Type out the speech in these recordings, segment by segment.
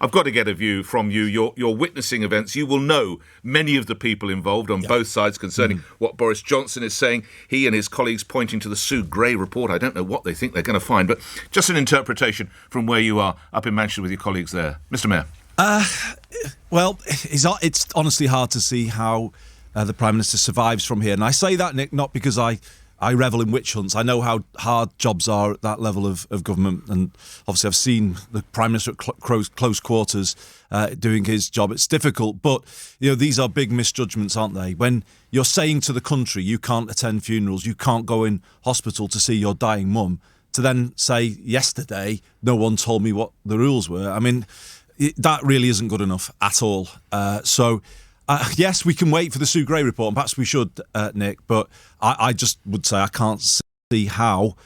I've got to get a view from you. You're witnessing events. You will know many of the people involved on both sides concerning what Boris Johnson is saying. He and his colleagues pointing to the Sue Gray report. I don't know what they think they're going to find, but just an interpretation from where you are up in Manchester with your colleagues there. Mr. Mayor. Well, it's honestly hard to see how the Prime Minister survives from here. And I say that, Nick, not because I revel in witch hunts. I know how hard jobs are at that level of government. And obviously I've seen the Prime Minister at close quarters doing his job. It's difficult, but these are big misjudgments, aren't they? When you're saying to the country you can't attend funerals, you can't go in hospital to see your dying mum, to then say yesterday no one told me what the rules were. I mean, that really isn't good enough at all. Yes, we can wait for the Sue Gray report, and perhaps we should, Nick, but I just would say I can't see how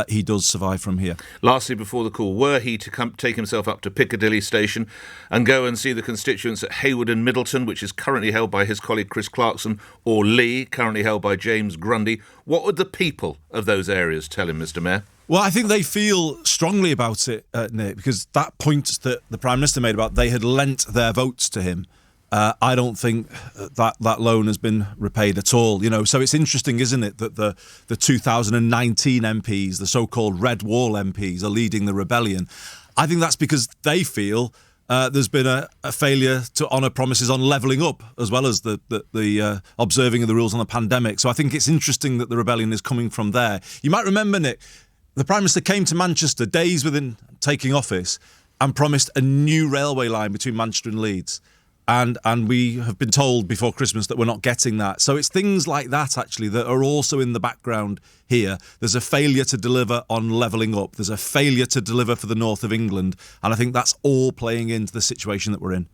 he does survive from here. Lastly, before the call, were he to take himself up to Piccadilly Station and go and see the constituents at Hayward and Middleton, which is currently held by his colleague Chris Clarkson, or Lee, currently held by James Grundy, what would the people of those areas tell him, Mr. Mayor? Well, I think they feel strongly about it, Nick, because that point that the Prime Minister made about they had lent their votes to him, I don't think that loan has been repaid at all. So it's interesting, isn't it, that the 2019 MPs, the so-called Red Wall MPs, are leading the rebellion. I think that's because they feel there's been a failure to honour promises on levelling up, as well as the observing of the rules on the pandemic. So I think it's interesting that the rebellion is coming from there. You might remember, Nick, the Prime Minister came to Manchester days within taking office and promised a new railway line between Manchester and Leeds. And we have been told before Christmas that we're not getting that. So it's things like that, actually, that are also in the background here. There's a failure to deliver on levelling up. There's a failure to deliver for the north of England. And I think that's all playing into the situation that we're in.